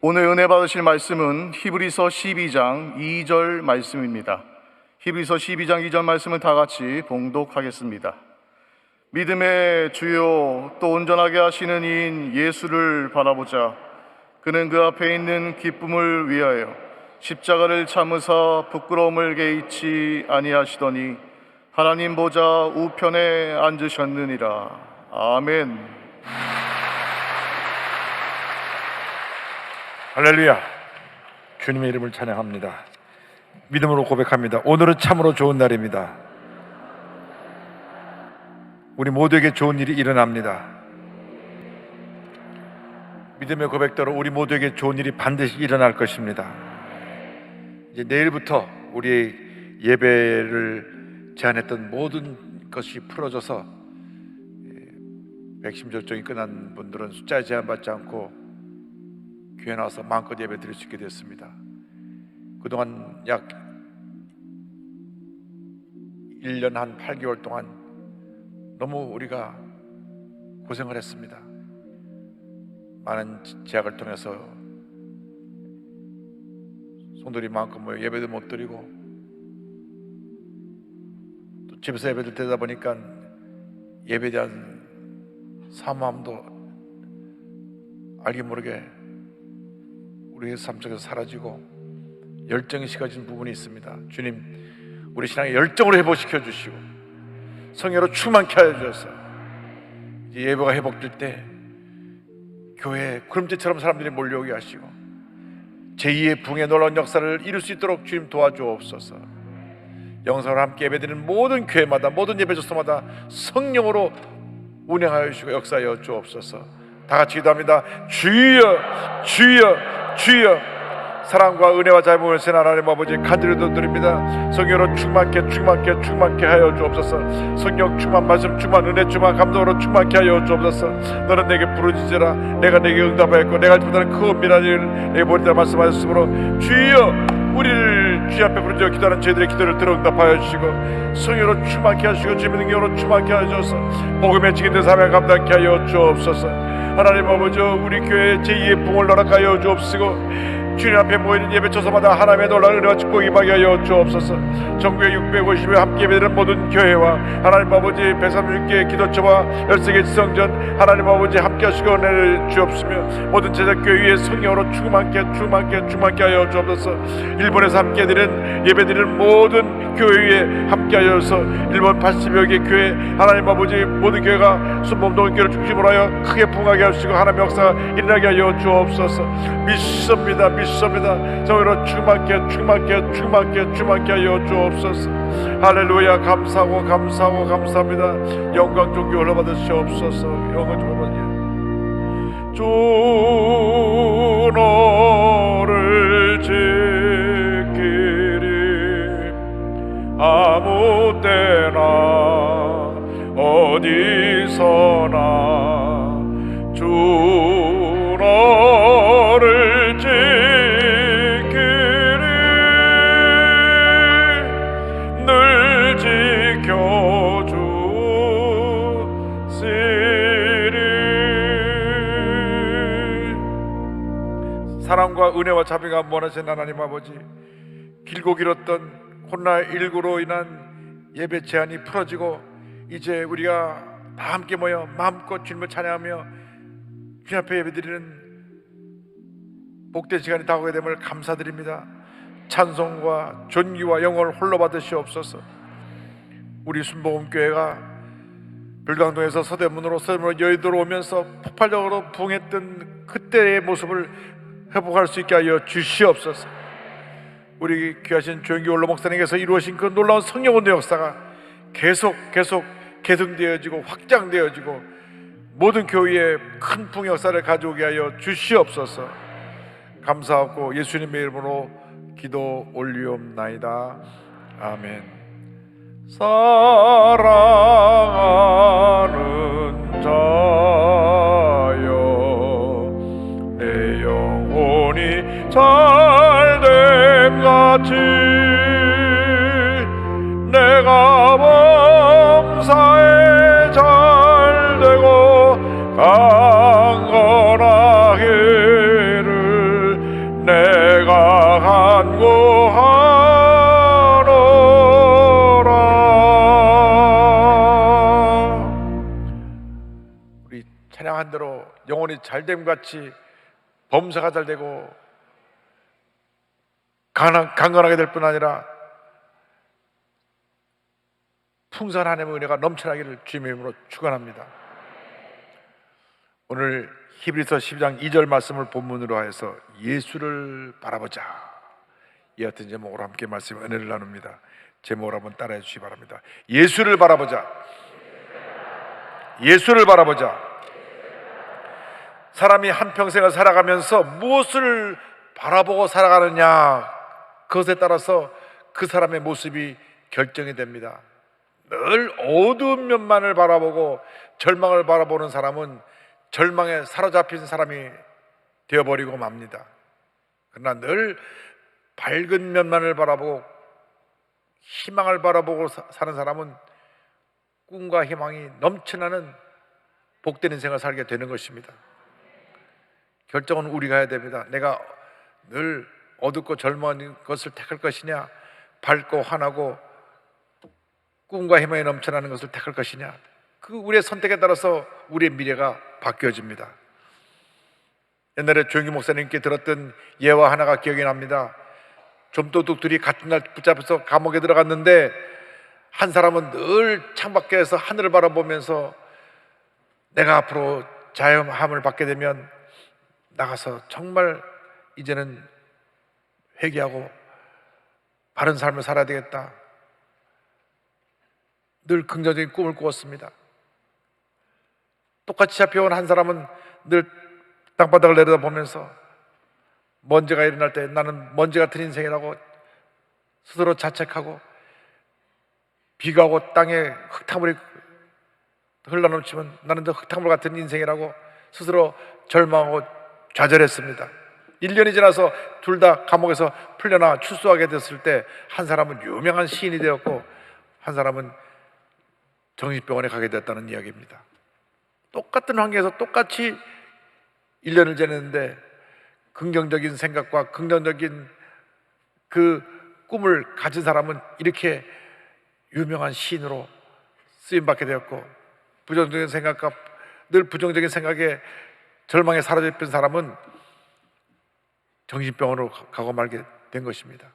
오늘 은혜 받으실 말씀은 히브리서 12장 2절 말씀입니다. 히브리서 12장 2절 말씀을 다 같이 봉독하겠습니다. 믿음의 주요 또 온전하게 하시는 이인 예수를 바라보자. 그는 그 앞에 있는 기쁨을 위하여 십자가를 참으사 부끄러움을 개의치 아니하시더니 하나님 보좌 우편에 앉으셨느니라. 아멘. 할렐루야. 주님의 이름을 찬양합니다. 믿음으로 고백합니다. 오늘은 참으로 좋은 날입니다. 우리 모두에게 좋은 일이 일어납니다. 믿음의 고백대로 우리 모두에게 좋은 일이 반드시 일어날 것입니다. 이제 내일부터 우리 예배를 제한했던 모든 것이 풀어져서 백신 접종이 끝난 분들은 숫자에 제한받지 않고 교회 나와서 마음껏 예배 드릴 수 있게 됐습니다. 그동안 약 1년 한 8개월 동안 너무 우리가 고생을 했습니다. 많은 제약을 통해서 성도들이 마음껏 모여 예배도 못 드리고 또 집에서 예배를 드리다 보니까 예배에 대한 사모함도 알게 모르게 우리의 삶 속에서 사라지고 열정이 식어진 부분이 있습니다. 주님, 우리 신앙의 열정으로 회복시켜 주시고 성령으로 충만케 하여 주셔서 이제 예배가 회복될 때 교회에 구름대처럼 사람들이 몰려오게 하시고 제2의 붕의 놀라운 역사를 이룰 수 있도록 주님 도와주옵소서. 영상으로 함께 예배드리는 모든 교회마다 모든 예배 장소마다 성령으로 운행하여 주시고 역사하여 주옵소서. 다 같이 기도합니다. 주여 주여 주여. 사랑과 은혜와 자비를 세는 하나님 아버지 간절히 드립니다. 성령으로 충만케 하여 주옵소서. 성령 충만, 말씀 충만, 은혜 충만, 감동으로 충만케 하여 주옵소서. 너는 내게 부르짖으라 내가 내게 응답하였고 내가 보다는 그 은밀한 일을 내게 보리라 말씀하셨으므로 주여 우리를 주의 앞에 부르짖어 기도하는 저희들의 기도를 들어 응답하여 주시고 성령으로 충만케 하시고 주님의 능력으로 충만케 하여 주셔서 복음의 증인된 삶을 감당케 하여 주옵소서. 하나님 아버지 우리 교회에 제2의 붕을 허락하여 주옵시고 주님 앞에 모이는 예배 처소마다 하나님의 놀라운 은혜와 축복이 임하게 하여 주옵소서. 전국에 650회 함께 예배드리는 모든 교회와 하나님 아버지 136개의 기도처와 13개 지성전 하나님 아버지 함께 하시고 은혜를 주옵시며 모든 제자교회 위에 성령으로 충만케 하여 주옵소서. 일본에서 함께 예배드리는 모든 교회 위에 함께 하여서 일본 80여 개 교회 하나님 아버지 모든 교회가 순복음동인 교회를 중심으로 하여 크게 풍하게 하시고 하나님의 역사가 일어나게 하여 주옵소서. 믿습니다. 성령으로 충만케 하여 주옵소서. 할렐루야. 감사합니다. 영광 존귀 흘러받으시옵소서. 영광 존귀 주 너를 지키리 아무 때나 어디서나 주 너를 지키리 늘 지켜주시리. 사랑과 은혜와 자비가 무한하신 하나님 아버지 길고 길었던 코로나19로 인한 예배 제한이 풀어지고 이제 우리가 다 함께 모여 마음껏 주님을 찬양하며 주님 앞에 예배드리는 복된 시간이 다가오게 됨을 감사드립니다. 찬송과 존귀와 영광을 홀로 받으시옵소서. 우리 순복음교회가 별강동에서 서대문으로 여의도로 오면서 폭발적으로 부흥했던 그때의 모습을 회복할 수 있게 하여 주시옵소서. 우리 귀하신 조영기 원로 목사님께서 이루어진 그 놀라운 성령운동 역사가 계속 계승되어지고 확장되어지고 모든 교회에 큰 부흥 역사를 가져오게 하여 주시옵소서. 감사하고 예수님의 이름으로 기도 올리옵나이다. 아멘. 사랑하는 자여 내 영혼이 잘됨 같이 내가 범사에 잘되고 강건하기를 간구하노라. 우리 찬양한 대로 영혼이 잘됨 같이 범사가 잘 되고 강건하게 될 뿐 아니라 풍성한 하나님의 은혜가 넘쳐나기를 주님의 이름으로 축원합니다. 오늘 히브리서 12장 2절 말씀을 본문으로 하여서 예수를 바라보자, 이 같은 제목으로 함께 말씀 은혜를 나눕니다. 제목을 한번 따라해 주시기 바랍니다. 예수를 바라보자. 예수를 바라보자. 사람이 한평생을 살아가면서 무엇을 바라보고 살아가느냐, 그것에 따라서 그 사람의 모습이 결정이 됩니다. 늘 어두운 면만을 바라보고 절망을 바라보는 사람은 절망에 사로잡힌 사람이 되어버리고 맙니다. 그러나 늘 밝은 면만을 바라보고 희망을 바라보고 사는 사람은 꿈과 희망이 넘쳐나는 복된 인생을 살게 되는 것입니다. 결정은 우리가 해야 됩니다. 내가 늘 어둡고 절망한 것을 택할 것이냐, 밝고 환하고 꿈과 희망이 넘쳐나는 것을 택할 것이냐, 그 우리의 선택에 따라서 우리의 미래가 바뀌어집니다. 옛날에 조영기 목사님께 들었던 예화 하나가 기억이 납니다. 좀도둑들이 같은 날 붙잡혀서 감옥에 들어갔는데 한 사람은 늘 창밖에서 하늘을 바라보면서 내가 앞으로 자유함을 받게 되면 나가서 정말 이제는 회개하고 바른 삶을 살아야 되겠다, 늘 긍정적인 꿈을 꾸었습니다. 똑같이 잡혀온 한 사람은 늘 땅바닥을 내려다보면서 먼지가 일어날 때 나는 먼지 같은 인생이라고 스스로 자책하고, 비가 오고 땅에 흙탕물이 흘러넘치면 나는 저 흙탕물 같은 인생이라고 스스로 절망하고 좌절했습니다. 1년이 지나서 둘 다 감옥에서 풀려나 출소하게 됐을 때 한 사람은 유명한 시인이 되었고 한 사람은 정신병원에 가게 됐다는 이야기입니다. 똑같은 환경에서 똑같이 1년을 지냈는데 긍정적인 생각과 긍정적인 그 꿈을 가진 사람은 이렇게 유명한 시인으로 쓰임받게 되었고, 부정적인 생각과 늘 부정적인 생각에 절망에 사로잡힌 사람은 정신병원으로 가고 말게 된 것입니다.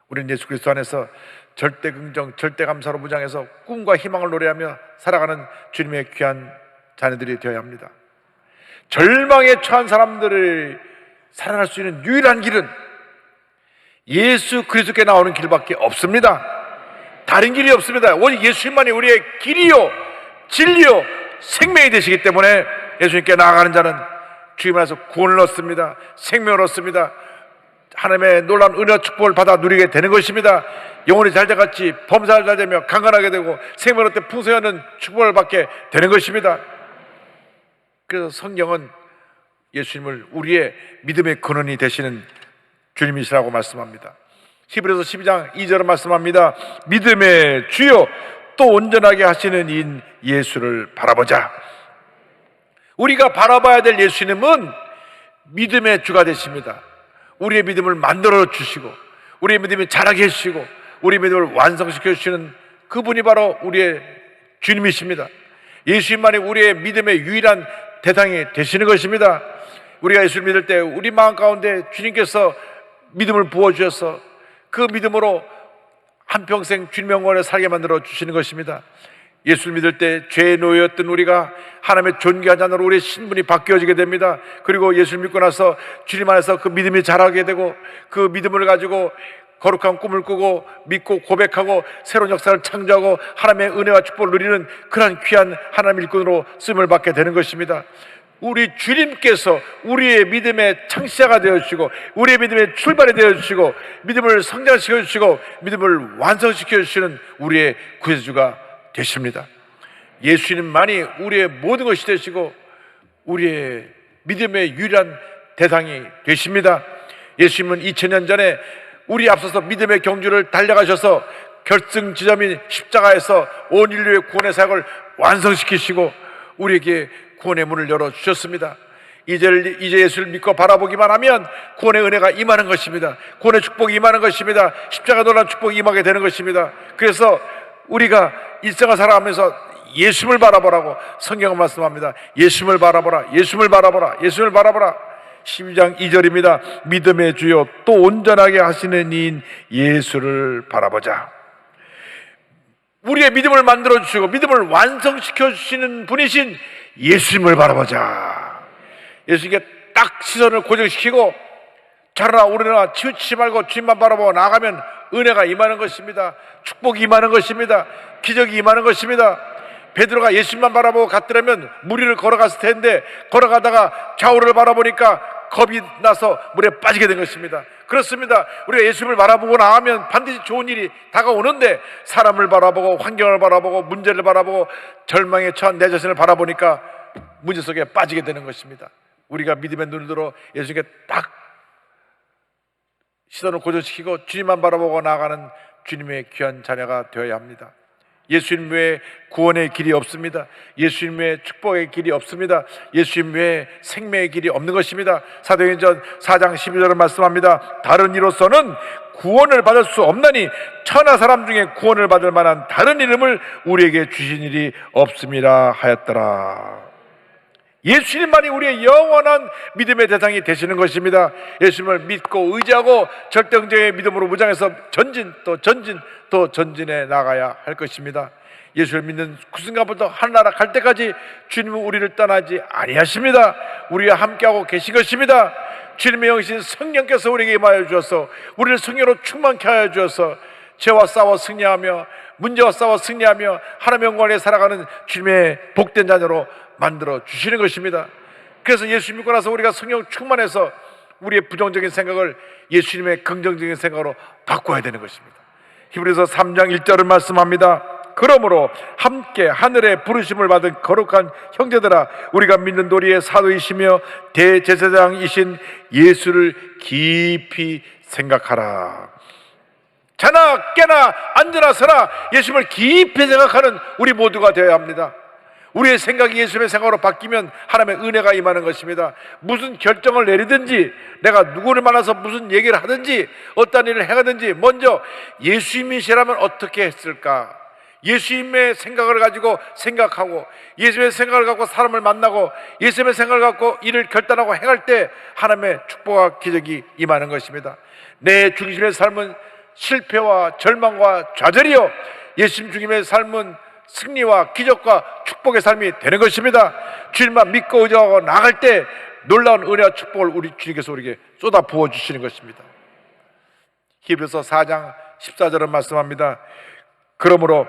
우리는 예수 그리스도 안에서 절대 긍정, 절대 감사로 무장해서 꿈과 희망을 노래하며 살아가는 주님의 귀한 자녀들이 되어야 합니다. 절망에 처한 사람들을 살아날 수 있는 유일한 길은 예수 그리스도께 나오는 길밖에 없습니다. 다른 길이 없습니다. 오직 예수님만이 우리의 길이요 진리요 생명이 되시기 때문에 예수님께 나아가는 자는 주님 안에서 구원을 얻습니다. 생명을 얻습니다. 하나님의 놀라운 은혜와 축복을 받아 누리게 되는 것입니다. 영혼이 잘돼같이 범사를 잘되며 강건하게 되고 생명을 얻되 풍성하는 축복을 받게 되는 것입니다. 그래서 성경은 예수님을 우리의 믿음의 근원이 되시는 주님이시라고 말씀합니다. 히브리서 12장 2절은 말씀합니다. 믿음의 주요 또 온전하게 하시는 인 예수를 바라보자. 우리가 바라봐야 될 예수님은 믿음의 주가 되십니다. 우리의 믿음을 만들어 주시고 우리의 믿음이 자라게 해주시고 우리의 믿음을 완성시켜 주시는 그분이 바로 우리의 주님이십니다. 예수님만이 우리의 믿음의 유일한 대상이 되시는 것입니다. 우리가 예수를 믿을 때 우리 마음 가운데 주님께서 믿음을 부어주셔서 그 믿음으로 한평생 주님의 영광을 살게 만들어 주시는 것입니다. 예수를 믿을 때 죄의 노예였던 우리가 하나님의 존귀한 자녀로 우리의 신분이 바뀌어지게 됩니다. 그리고 예수를 믿고 나서 주님 안에서 그 믿음이 자라게 되고 그 믿음을 가지고 거룩한 꿈을 꾸고 믿고 고백하고 새로운 역사를 창조하고 하나님의 은혜와 축복을 누리는 그러한 귀한 하나님의 일꾼으로 쓰임을 받게 되는 것입니다. 우리 주님께서 우리의 믿음의 창시자가 되어주시고 우리의 믿음의 출발이 되어주시고 믿음을 성장시켜 주시고 믿음을 완성시켜 주시는 우리의 구세주가 되십니다. 예수님만이 우리의 모든 것이 되시고 우리의 믿음의 유일한 대상이 되십니다. 예수님은 2000년 전에 우리 앞서서 믿음의 경주를 달려가셔서 결승 지점인 십자가에서 온 인류의 구원의 사역을 완성시키시고 우리에게 구원의 문을 열어주셨습니다. 이제 예수를 믿고 바라보기만 하면 구원의 은혜가 임하는 것입니다. 구원의 축복이 임하는 것입니다. 십자가 놀란 축복이 임하게 되는 것입니다. 그래서 우리가 일생을 살아가면서 예수를 바라보라고 성경은 말씀합니다. 예수를 바라보라, 예수를 바라보라, 예수를 바라보라. 12장 2절입니다. 믿음의 주요 또 온전하게 하시는 이인 예수를 바라보자. 우리의 믿음을 만들어 주시고 믿음을 완성시켜 주시는 분이신 예수님을 바라보자. 예수님께 딱 시선을 고정시키고 자라나 오르나 치우치지 말고 주님만 바라보고 나가면 은혜가 임하는 것입니다. 축복이 임하는 것입니다. 기적이 임하는 것입니다. 베드로가 예수님만 바라보고 갔더라면 물 위를 걸어갔을 텐데 걸어가다가 좌우를 바라보니까 겁이 나서 물에 빠지게 된 것입니다. 그렇습니다. 우리가 예수님을 바라보고 나가면 반드시 좋은 일이 다가오는데 사람을 바라보고 환경을 바라보고 문제를 바라보고 절망에 처한 내 자신을 바라보니까 문제 속에 빠지게 되는 것입니다. 우리가 믿음의 눈을 들어 예수님께 딱 시선을 고정시키고 주님만 바라보고 나아가는 주님의 귀한 자녀가 되어야 합니다. 예수님 외에 구원의 길이 없습니다. 예수님 외에 축복의 길이 없습니다. 예수님 외에 생명의 길이 없는 것입니다. 사도행전 4장 12절을 말씀합니다. 다른 이로서는 구원을 받을 수 없나니 천하 사람 중에 구원을 받을 만한 다른 이름을 우리에게 주신 일이 없음이라 하였더라. 예수님만이 우리의 영원한 믿음의 대상이 되시는 것입니다. 예수님을 믿고 의지하고 절대적인 믿음으로 무장해서 전진 또 전진 또 전진해 나가야 할 것입니다. 예수를 믿는 그 순간부터 하늘나라 갈 때까지 주님은 우리를 떠나지 아니하십니다. 우리와 함께하고 계신 것입니다. 주님의 영이신 성령께서 우리에게 임하여 주셔서 우리를 성령으로 충만케 하여 주셔서 죄와 싸워 승리하며 문제와 싸워 승리하며 하나님의 영광에 살아가는 주님의 복된 자녀로 만들어 주시는 것입니다. 그래서 예수 믿고 나서 우리가 성령 충만해서 우리의 부정적인 생각을 예수님의 긍정적인 생각으로 바꿔야 되는 것입니다. 히브리서 3장 1절을 말씀합니다. 그러므로 함께 하늘에 부르심을 받은 거룩한 형제들아, 우리가 믿는 도리의 사도이시며 대제사장이신 예수를 깊이 생각하라. 자나 깨나 앉으나 서나 예수님을 깊이 생각하는 우리 모두가 되어야 합니다. 우리의 생각이 예수님의 생각으로 바뀌면 하나님의 은혜가 임하는 것입니다. 무슨 결정을 내리든지 내가 누구를 만나서 무슨 얘기를 하든지 어떤 일을 해가든지 먼저 예수님이시라면 어떻게 했을까? 예수님의 생각을 가지고 생각하고 예수님의 생각을 갖고 사람을 만나고 예수님의 생각을 갖고 일을 결단하고 행할 때 하나님의 축복과 기적이 임하는 것입니다. 내 중심의 삶은 실패와 절망과 좌절이요, 예수님 중심의 삶은 승리와 기적과 축복의 삶이 되는 것입니다. 주님만 믿고 의지하고 나갈 때 놀라운 은혜와 축복을 우리 주님께서 우리에게 쏟아 부어 주시는 것입니다. 히브리서 4장 14절은 말씀합니다. 그러므로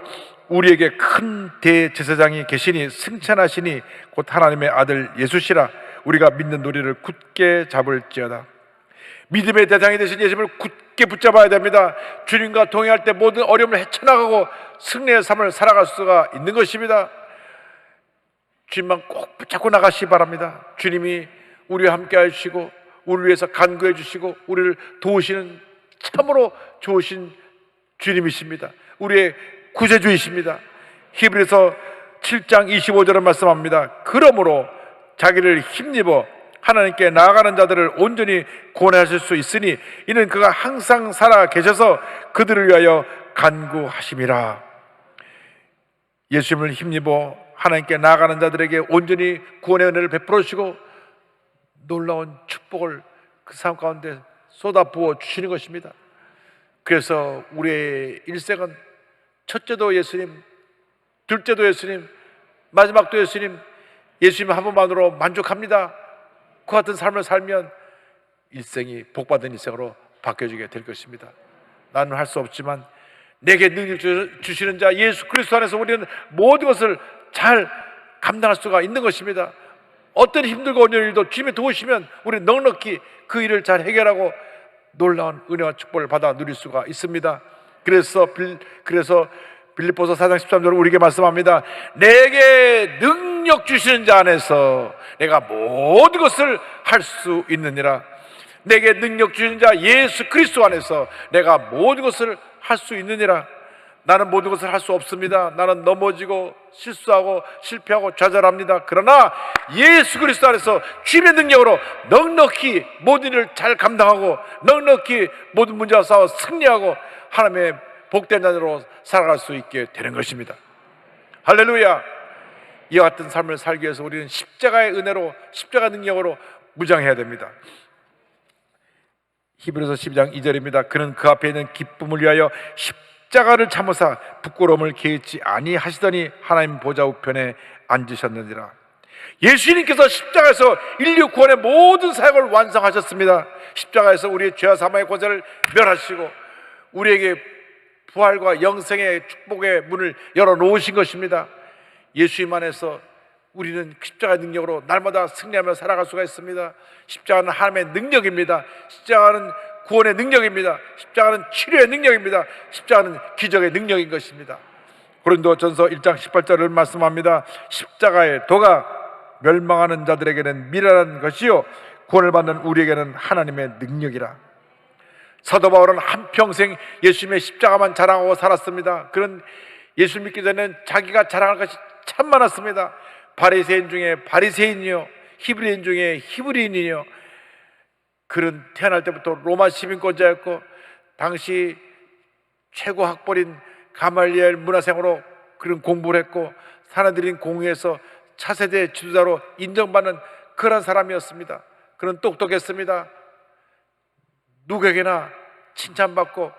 우리에게 큰 대제사장이 계시니 승천하시니 곧 하나님의 아들 예수시라. 우리가 믿는 도리를 굳게 잡을지어다. 믿음의 대상이 되신 예수님을 굳게 붙잡아야 됩니다. 주님과 동행할 때 모든 어려움을 헤쳐나가고 승리의 삶을 살아갈 수가 있는 것입니다. 주님만 꼭 붙잡고 나가시기 바랍니다. 주님이 우리와 함께 하시고 우리를 위해서 간구해 주시고 우리를 도우시는 참으로 좋으신 주님이십니다. 우리의 구세주이십니다. 히브리서 7장 25절은 말씀합니다. 그러므로 자기를 힘입어 하나님께 나아가는 자들을 온전히 구원하실 수 있으니 이는 그가 항상 살아 계셔서 그들을 위하여 간구하심이라. 예수님을 힘입어 하나님께 나아가는 자들에게 온전히 구원의 은혜를 베풀어 주시고 놀라운 축복을 그 삶 가운데 쏟아부어 주시는 것입니다. 그래서 우리의 일생은 첫째도 예수님, 둘째도 예수님, 마지막도 예수님, 예수님 한 분만으로 만족합니다. 그 같은 삶을 살면 일생이 복받은 일생으로 바뀌어지게 될 것입니다. 나는 할 수 없지만 내게 능력 주시는 자 예수 그리스도 안에서 우리는 모든 것을 잘 감당할 수가 있는 것입니다. 어떤 힘들고 어려운 일도 주님이 도우시면 우리는 넉넉히 그 일을 잘 해결하고 놀라운 은혜와 축복을 받아 누릴 수가 있습니다. 그래서 빌립보서 4장 13절은 우리에게 말씀합니다. 내게 능력 주시는 자 안에서 내가 모든 것을 할 수 있느니라. 내게 능력 주시는 자 예수 그리스도 안에서 내가 모든 것을 할 수 있느니라. 나는 모든 것을 할 수 없습니다. 나는 넘어지고 실수하고 실패하고 좌절합니다. 그러나 예수 그리스도 안에서 주님의 능력으로 넉넉히 모든 일을 잘 감당하고 넉넉히 모든 문제와 싸워 승리하고 하나님의 복된 자녀로 살아갈 수 있게 되는 것입니다. 할렐루야. 이와 같은 삶을 살기 위해서 우리는 십자가의 은혜로, 십자가 능력으로 무장해야 됩니다. 히브리서 12장 2절입니다. 그는 그 앞에 있는 기쁨을 위하여 십자가를 참으사 부끄러움을 개의치 아니하시더니 하나님 보좌 우편에 앉으셨느니라. 예수님께서 십자가에서 인류 구원의 모든 사역을 완성하셨습니다. 십자가에서 우리의 죄와 사망의 권세를 멸하시고 우리에게 부활과 영생의 축복의 문을 열어놓으신 것입니다. 예수님 안에서 우리는 십자가의 능력으로 날마다 승리하며 살아갈 수가 있습니다. 십자가는 하나님의 능력입니다. 십자가는 구원의 능력입니다. 십자가는 치료의 능력입니다. 십자가는 기적의 능력인 것입니다. 고린도전서 1장 18절을 말씀합니다. 십자가의 도가 멸망하는 자들에게는 미련한 것이요 구원을 받는 우리에게는 하나님의 능력이라. 사도 바울은 한평생 예수님의 십자가만 자랑하고 살았습니다. 그런 예수 믿기 전에는 자기가 자랑할 것이 참 많았습니다. 바리새인 중에 바리새인이요 히브리인 중에 히브리인이요. 그는 태어날 때부터 로마 시민권자였고 당시 최고 학벌인 가말리엘 문화생으로 그런 공부를 했고 사내들인 공회에서 차세대 지도자로 인정받는 그런 사람이었습니다. 그는 똑똑했습니다. 누구에게나 칭찬받고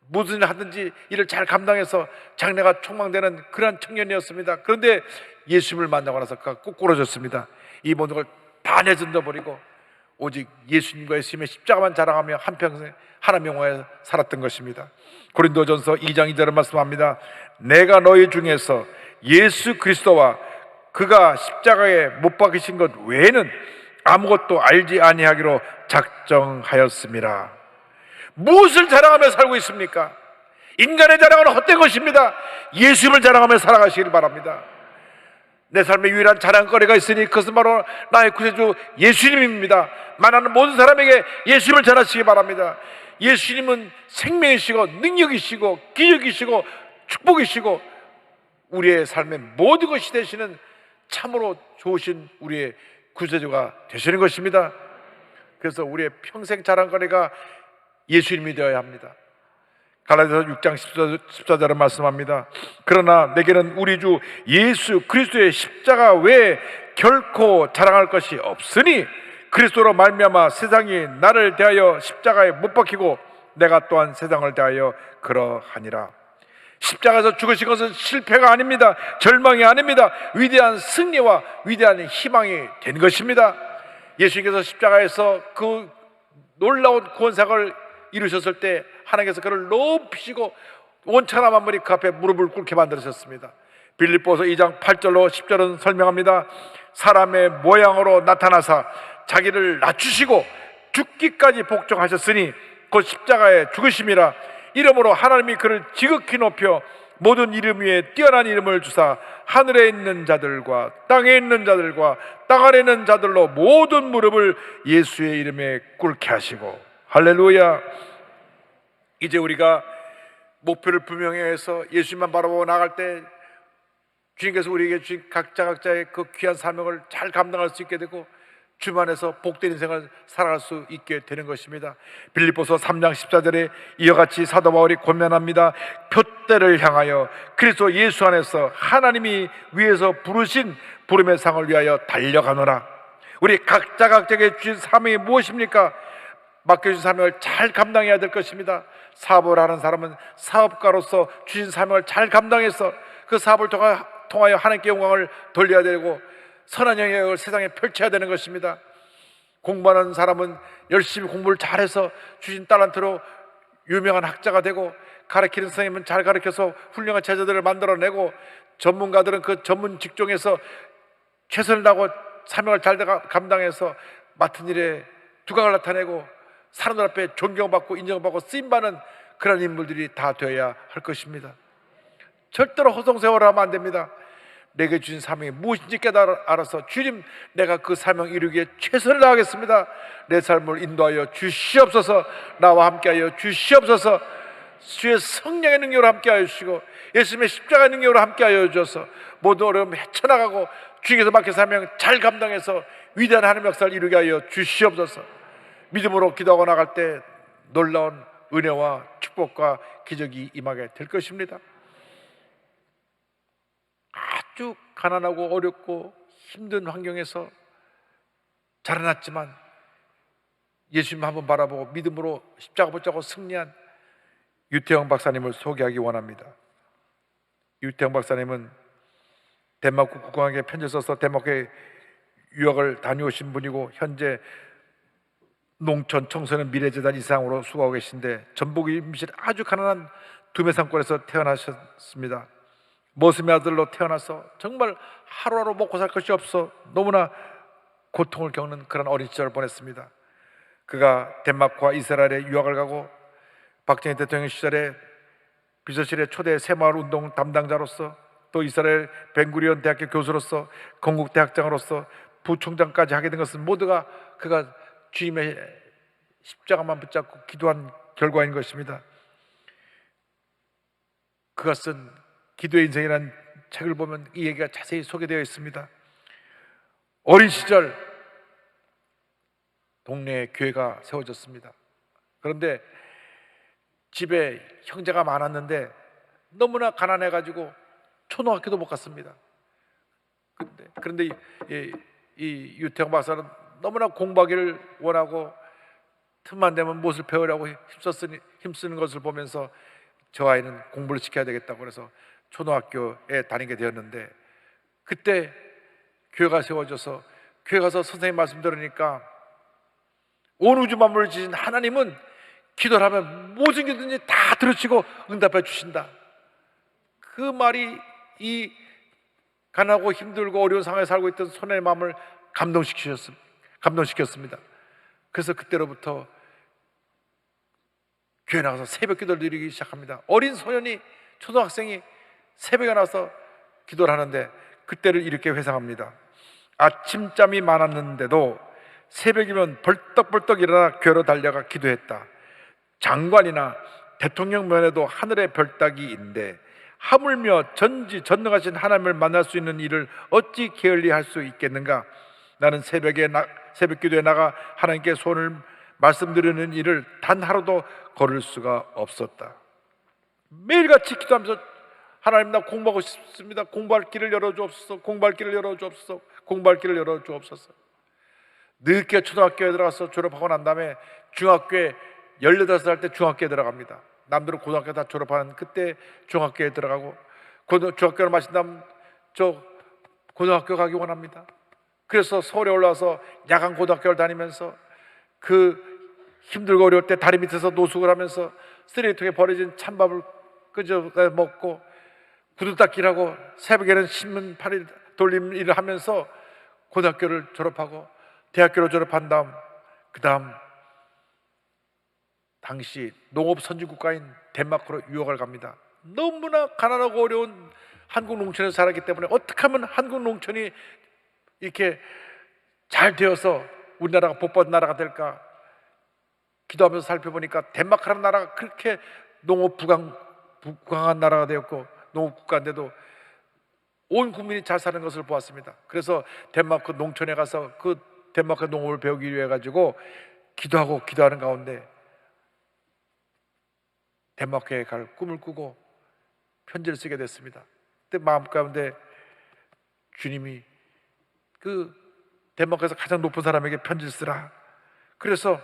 무슨 일 하든지 일을 잘 감당해서 장래가 촉망되는 그런 청년이었습니다. 그런데 예수님을 만나고 나서 그가 꼬꾸러졌습니다. 이 모든 걸 다 내던져버리고 오직 예수님과 예수님의 십자가만 자랑하며 한평생 하나님 영화에 살았던 것입니다. 고린도전서 2장 2절을 말씀합니다. 내가 너희 중에서 예수 그리스도와 그가 십자가에 못 박히신 것 외에는 아무것도 알지 아니하기로 작정하였습니다. 무엇을 자랑하며 살고 있습니까? 인간의 자랑은 헛된 것입니다. 예수님을 자랑하며 살아가시길 바랍니다. 내 삶의 유일한 자랑거리가 있으니 그것은 바로 나의 구세주 예수님입니다. 만나는 모든 사람에게 예수님을 전하시기 바랍니다. 예수님은 생명이시고 능력이시고 기적이시고 축복이시고 우리의 삶의 모든 것이 되시는 참으로 좋으신 우리의 구세주가 되시는 것입니다. 그래서 우리의 평생 자랑거리가 예수님이 되어야 합니다. 갈라디아서 6장 14절은 말씀합니다. 그러나 내게는 우리 주 예수 그리스도의 십자가 외에 결코 자랑할 것이 없으니 그리스도로 말미암아 세상이 나를 대하여 십자가에 못 박히고 내가 또한 세상을 대하여 그러하니라. 십자가에서 죽으신 것은 실패가 아닙니다. 절망이 아닙니다. 위대한 승리와 위대한 희망이 된 것입니다. 예수님께서 십자가에서 그 놀라운 구원사역을 이루셨을 때 하나님께서 그를 높이시고 원천한 만물이 그 앞에 무릎을 꿇게 만드셨습니다. 빌립보서 2장 8절로 10절은 설명합니다. 사람의 모양으로 나타나사 자기를 낮추시고 죽기까지 복종하셨으니 곧 십자가에 죽으심이라. 이름으로 하나님이 그를 지극히 높여 모든 이름 위에 뛰어난 이름을 주사 하늘에 있는 자들과 땅에 있는 자들과 땅 아래 있는 자들로 모든 무릎을 예수의 이름에 꿇게 하시고. 할렐루야. 이제 우리가 목표를 분명해서 예수님만 바라보고 나갈 때 주님께서 우리에게 주신 각자의 그 귀한 사명을 잘 감당할 수 있게 되고 주님 안에서 복된 인생을 살아갈 수 있게 되는 것입니다. 빌립보서 3장 14절에 이와 같이 사도 바울이 권면합니다. 표대를 향하여 그리스도 예수 안에서 하나님이 위에서 부르신 부름의 상을 위하여 달려가노라. 우리 각자에게 주신 사명이 무엇입니까? 맡겨주신 사명을 잘 감당해야 될 것입니다. 사업을 하는 사람은 사업가로서 주신 사명을 잘 감당해서 그 사업을 통하여 하나님께 영광을 돌려야 되고 선한 영향을 세상에 펼쳐야 되는 것입니다. 공부하는 사람은 열심히 공부를 잘해서 주신 달란트로 유명한 학자가 되고, 가르치는 선생님은 잘 가르쳐서 훌륭한 제자들을 만들어내고, 전문가들은 그 전문 직종에서 최선을 다하고 사명을 잘 감당해서 맡은 일에 두각을 나타내고 사람들 앞에 존경받고 인정받고 쓰임받는 그런 인물들이 다 되어야 할 것입니다. 절대로 허송세월을 하면 안 됩니다. 내게 주신 사명이 무엇인지 깨달아서 주님, 내가 그 사명 이루기에 최선을 다하겠습니다. 내 삶을 인도하여 주시옵소서. 나와 함께하여 주시옵소서. 주의 성령의 능력으로 함께하여 주시고 예수님의 십자가의 능력으로 함께하여 주셔서 모든 어려움 헤쳐나가고 주님께서 맡겨서 하면 잘 감당해서 위대한 하나님의 역사를 이루게 하여 주시옵소서. 믿음으로 기도하고 나갈 때 놀라운 은혜와 축복과 기적이 임하게 될 것입니다. 아주 가난하고 어렵고 힘든 환경에서 자라났지만 예수님 한번 바라보고 믿음으로 십자가 붙잡고 승리한 유태영 박사님을 소개하기 원합니다. 유태영 박사님은 덴마크 국왕에게 편지를 써서 덴마크에 유학을 다녀오신 분이고 현재 농촌 청소년 미래재단 이사장으로 수고하고 계신데 전북 임실 아주 가난한 두메산골에서 태어나셨습니다. 머슴의 아들로 태어나서 정말 하루하루 먹고 살 것이 없어 너무나 고통을 겪는 그런 어린 시절을 보냈습니다. 그가 덴마크와 이스라엘에 유학을 가고 박정희 대통령 시절에 비서실의 초대 새마을 운동 담당자로서 또 이스라엘 벤구리온 대학교 교수로서 건국대학장으로서 부총장까지 하게 된 것은 모두가 그가 주님의 십자가만 붙잡고 기도한 결과인 것입니다. 그가 쓴 기도의 인생이라는 책을 보면 이 얘기가 자세히 소개되어 있습니다. 어린 시절 동네에 교회가 세워졌습니다. 그런데 집에 형제가 많았는데 너무나 가난해가지고 초등학교도 못 갔습니다. 그런데 이 유태영 박사는 너무나 공부하기를 원하고 틈만 되면 무엇을 배우려고 힘쓰는 것을 보면서 저 아이는 공부를 시켜야 되겠다고 그래서 초등학교에 다니게 되었는데 그때 교회가 세워져서 교회 가서 선생님 말씀 들으니까 온 우주 만물을 지신 하나님은 기도를 하면 무슨 기도든지 다 들으시고 응답해 주신다. 그 말이 이 가난하고 힘들고 어려운 상황에 살고 있던 소년의 마음을 감동시켰습니다. 그래서 그때로부터 교회 나가서 새벽 기도를 드리기 시작합니다. 어린 소년이 초등학생이 새벽에 나와서 기도를 하는데 그때를 이렇게 회상합니다. 아침잠이 많았는데도 새벽이면 벌떡벌떡 일어나 교회로 달려가 기도했다. 장관이나 대통령 면에도 하늘의 별따기인데 하물며 전지전능하신 하나님을 만날 수 있는 일을 어찌 게을리할 수 있겠는가? 나는 새벽 기도에 나가 하나님께 손을 말씀드리는 일을 단 하루도 걸을 수가 없었다. 매일같이 기도하면서 하나님 나 공부하고 싶습니다. 공부할 길을 열어주옵소서. 공부할 길을 열어주옵소서. 공부할 길을 열어주옵소서. 늦게 초등학교에 들어가서 졸업하고 난 다음에 중학교에 18살 때 중학교에 들어갑니다. 남들은 고등학교 다 졸업하는 그때 중학교에 들어가고 중학교를 마친 다음 저 고등학교 가기 원합니다. 그래서 서울에 올라와서 야간 고등학교를 다니면서 그 힘들고 어려울 때 다리 밑에서 노숙을 하면서 쓰레기통에 버려진 찬밥을 끄져 먹고 구두 닦기라고 새벽에는 신문 팔이 돌림 일을 하면서 고등학교를 졸업하고 대학교를 졸업한 다음 그 다음 당시 농업 선진국가인 덴마크로 유학을 갑니다. 너무나 가난하고 어려운 한국 농촌에서 살았기 때문에 어떻게 하면 한국 농촌이 이렇게 잘 되어서 우리나라가 복받은 나라가 될까 기도하면서 살펴보니까 덴마크라는 나라가 그렇게 농업 부강한 나라가 되었고 농업 국가인데도 온 국민이 잘 사는 것을 보았습니다. 그래서 덴마크 농촌에 가서 그 덴마크 농업을 배우기 위해 가지고 기도하는 가운데 덴마크에 갈 꿈을 꾸고 편지를 쓰게 됐습니다. 그때 마음 가운데 주님이 그 덴마크에서 가장 높은 사람에게 편지를 쓰라. 그래서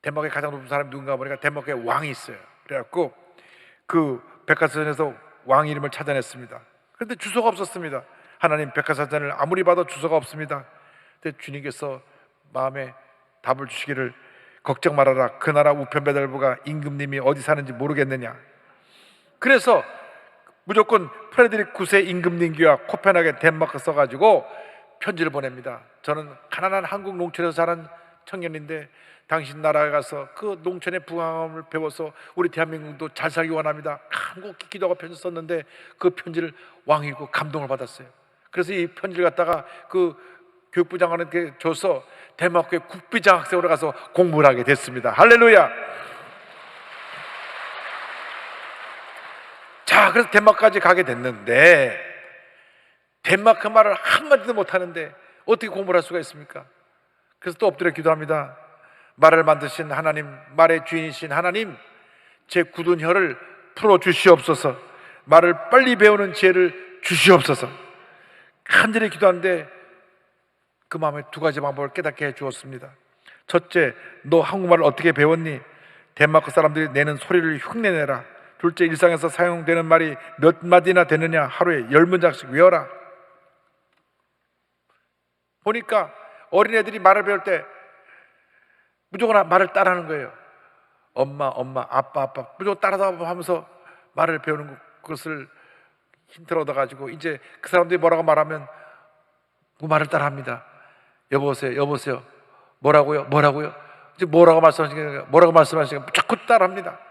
덴마크의 가장 높은 사람이 누군가 보니까 덴마크에 왕이 있어요. 그래갖고 그 백과사전에서 왕 이름을 찾아냈습니다. 그런데 주소가 없었습니다. 하나님 백과사전을 아무리 봐도 주소가 없습니다. 근데 주님께서 마음에 답을 주시기를 걱정 말아라. 그 나라 우편배달부가 임금님이 어디 사는지 모르겠느냐. 그래서 무조건 프레드릭 9세 임금님과 코펜하겐 덴마크 써가지고 편지를 보냅니다. 저는 가난한 한국 농촌에서 자란 청년인데 당신 나라에 가서 그 농촌의 부강함을 배워서 우리 대한민국도 잘 살기 원합니다. 한국히 기도하고 편지 썼는데 그 편지를 왕이 읽고 감동을 받았어요. 그래서 이 편지를 갖다가 그 교육부 장관한테 줘서 덴마크의 국비장학생으로 가서 공부를 하게 됐습니다. 할렐루야. 자, 그래서 덴마크까지 가게 됐는데 덴마크 말을 한마디도 못하는데 어떻게 공부를 할 수가 있습니까? 그래서 또 엎드려 기도합니다. 말을 만드신 하나님, 말의 주인이신 하나님, 제 굳은 혀를 풀어주시옵소서. 말을 빨리 배우는 지혜를 주시옵소서. 간절히 기도하는데 그 마음에 두 가지 방법을 깨닫게 해주었습니다. 첫째, 너 한국말을 어떻게 배웠니? 덴마크 사람들이 내는 소리를 흉내내라. 둘째, 일상에서 사용되는 말이 몇 마디나 되느냐? 하루에 10문장씩 외워라. 보니까 어린애들이 말을 배울 때 무조건 말을 따라하는 거예요. 엄마, 엄마, 아빠, 아빠 무조건 따라다 하면서 말을 배우는 것을 힌트를 얻어가지고 이제 그 사람들이 뭐라고 말하면 그 말을 따라합니다. 여보세요, 여보세요. 뭐라고요? 뭐라고요? 이제 뭐라고 말씀하시니까 뭐라고 말씀하시니까 자꾸 따라합니다.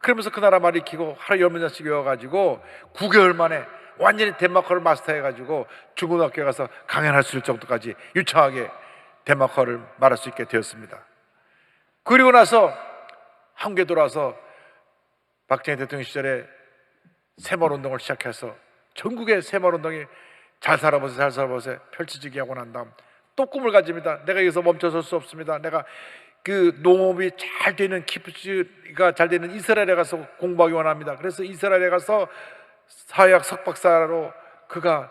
그러면서 그 나라 말 익히고 하루 10문장씩 외워가지고 9개월 만에 완전히 덴마크를 마스터해가지고 중고등학교에 가서 강연할 수 있을 정도까지 유창하게 덴마크어를 말할 수 있게 되었습니다. 그리고 나서 한국에 돌아와서 박정희 대통령 시절에 새마을운동을 시작해서 전국의 새마을운동이 잘 살아보세요, 잘 살아보세요 펼쳐지게 하고 난 다음 또 꿈을 가집니다. 내가 여기서 멈춰설 수 없습니다. 내가 그 농업이 잘 되는 키부츠가 잘 되는 이스라엘에 가서 공부하기 원합니다. 그래서 이스라엘에 가서 사회학 석박사로 그가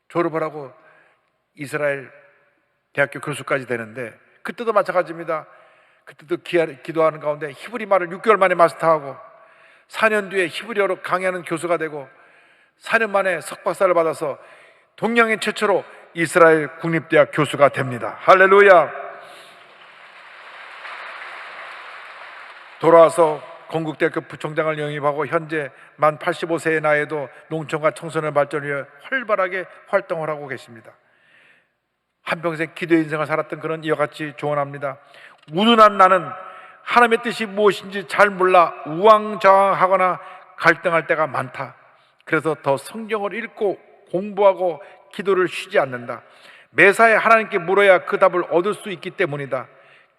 졸업을 하고 이스라엘 대학교 교수까지 되는데 그때도 마찬가지입니다. 그때도 기도하는 가운데 히브리 말을 6개월 만에 마스터하고 4년 뒤에 히브리어로 강의하는 교수가 되고 4년 만에 석박사를 받아서 동양인 최초로 이스라엘 국립대학 교수가 됩니다. 할렐루야. 돌아와서 건국대학교 부총장을 영입하고 현재 만 85세의 나이에도 농촌과 청소년 발전을 위해 활발하게 활동을 하고 계십니다. 한평생 기도의 인생을 살았던 그런 이와 같이 조언합니다. 우둔한 나는 하나님의 뜻이 무엇인지 잘 몰라 우왕좌왕하거나 갈등할 때가 많다. 그래서 더 성경을 읽고 공부하고 기도를 쉬지 않는다. 매사에 하나님께 물어야 그 답을 얻을 수 있기 때문이다.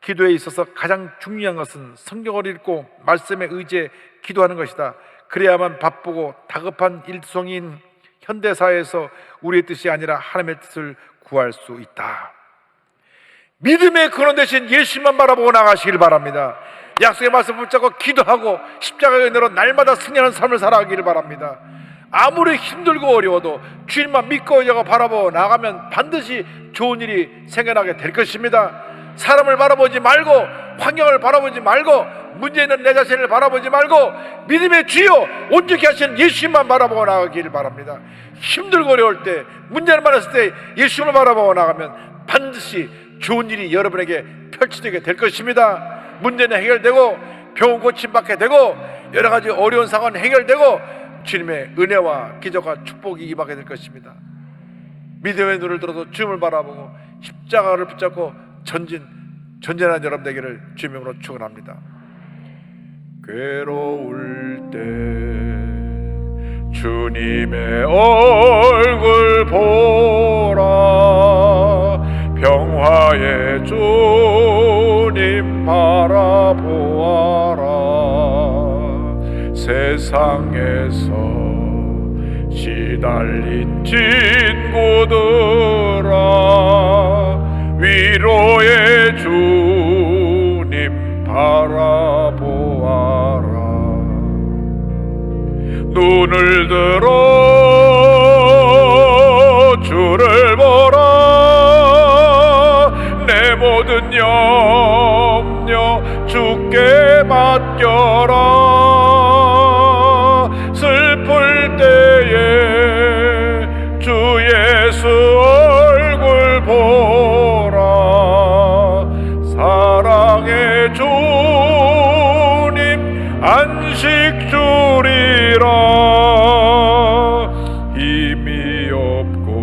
기도에 있어서 가장 중요한 것은 성경을 읽고 말씀에 의지해 기도하는 것이다. 그래야만 바쁘고 다급한 일송인 현대사회에서 우리의 뜻이 아니라 하나님의 뜻을 구할 수 있다. 믿음의 근원 대신 예수만 바라보고 나가시길 바랍니다. 약속의 말씀 붙잡고 기도하고 십자가의 은혜로 날마다 승리하는 삶을 살아가기를 바랍니다. 아무리 힘들고 어려워도 주님만 믿고 여겨 바라보고 나가면 반드시 좋은 일이 생겨나게 될 것입니다. 사람을 바라보지 말고 환경을 바라보지 말고 문제 있는 내 자신을 바라보지 말고 믿음의 주여 온전히 하시는 예수님만 바라보고 나가기를 바랍니다. 힘들고 어려울 때 문제를 많았을 때 예수님을 바라보고 나가면 반드시 좋은 일이 여러분에게 펼쳐지게 될 것입니다. 문제는 해결되고 병원 고침받게 되고 여러 가지 어려운 상황은 해결되고 주님의 은혜와 기적과 축복이 임하게 될 것입니다. 믿음의 눈을 들어서 주님을 바라보고 십자가를 붙잡고 전진한 여러분 되기를 주님으로 축원합니다. 괴로울 때 주님의 얼굴 보라. 평화의 주님 바라보아라. 세상에서 시달린 친구들아 위로의 주님 바라보아라. 눈을 들어 주를 보라. 내 모든 염려 주께 맡겨라. 슬플 때에 주 예수 얼굴 보라. 사랑의 주님 안식 주리라. 힘이 없고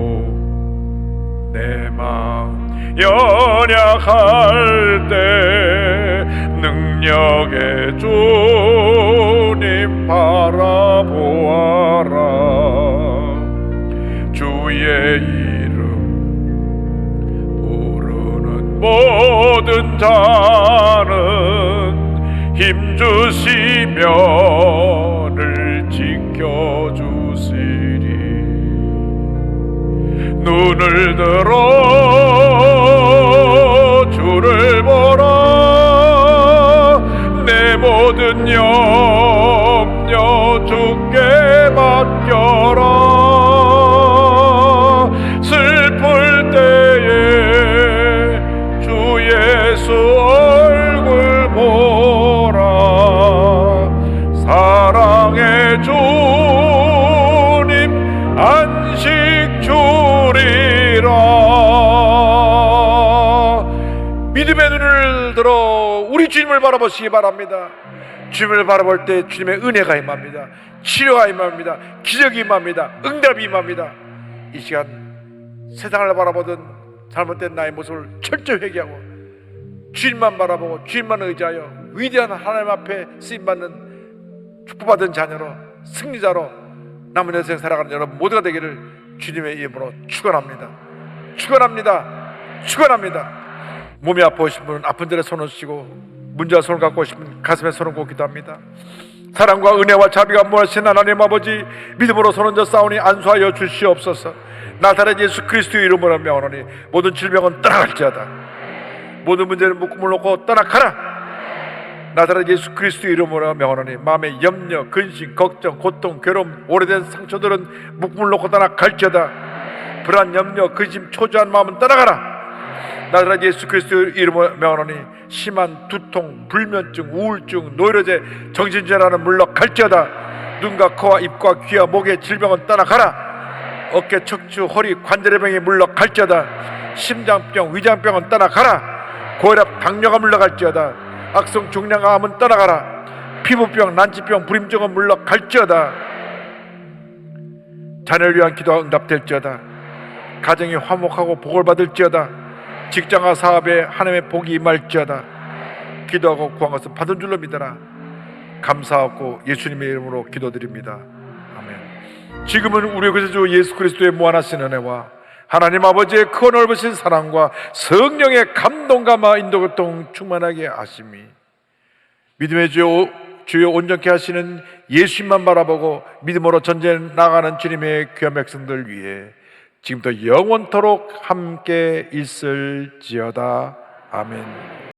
내 마음 연약할 때 능력의 주님 바라보아라. 주의 이름 부르는 모든 자는 힘주시며 늘 지키시리라. 눈을 들어 주를 보라. 내 모든 염려 주께 맡겨라. 슬플 때에 주 예수 얼굴 보라. 사랑의 주님 안식 주리라. 믿음의 눈을 들어 우리 주님을 바라보시기 바랍니다. 주님을 바라볼 때 주님의 은혜가 임합니다. 치료가 임합니다. 기적이 임합니다. 응답이 임합니다. 이 시간 세상을 바라보던 잘못된 나의 모습을 철저히 회개하고 주님만 바라보고 주님만 의지하여 위대한 하나님 앞에 쓰임받는 축복받은 자녀로 승리자로 남은 인생 살아가는 여러분 모두가 되기를 주님의 이름으로 축원합니다. 축원합니다. 축원합니다. 몸이 아프신 분은 아픈 데에 손을 쓰시고 문제와 손을 갖고 오신 분 가슴에 손을 꽂고 기도합니다. 사랑과 은혜와 자비가 무하신 하나님 아버지, 믿음으로 손 얹어 싸우니 안수하여 주시옵소서. 나사렛 예수 그리스도의 이름으로 명하노니 모든 질병은 떠나갈지어다. 모든 문제는 묶음을 놓고 떠나가라. 나사렛 예수 그리스도의 이름으로 명하노니 마음의 염려, 근심, 걱정, 고통, 괴로움, 오래된 상처들은 묶음을 놓고 떠나갈지어다. 불안, 염려, 근심, 초조한 마음은 떠나가라. 나사렛 예수 그리스도의 이름으로 명하노니 심한 두통, 불면증, 우울증, 노이로제, 정신질환은 물러갈지어다. 눈과 코와 입과 귀와 목의 질병은 떠나가라. 어깨, 척추, 허리, 관절의 병이 물러갈지어다. 심장병, 위장병은 떠나가라. 고혈압, 당뇨가 물러갈지어다. 악성 중량암은 떠나가라. 피부병, 난치병, 불임증은 물러갈지어다. 자녀를 위한 기도가 응답될지어다. 가정이 화목하고 복을 받을지어다. 직장과 사업에 하나님의 복이 임할지어다. 기도하고 구한 것은 받은 줄로 믿어라. 감사하고 예수님의 이름으로 기도드립니다. 아멘. 지금은 우리 구세주 예수 그리스도의 무한하신 은혜와 하나님 아버지의 큰 넓으신 사랑과 성령의 감동과 인도교통 충만하게 하심이 믿음의 주여 온전케 하시는 예수님만 바라보고 믿음으로 전쟁에 나가는 주님의 귀한 백성들 위해 지금부터 영원토록 함께 있을지어다. 아멘.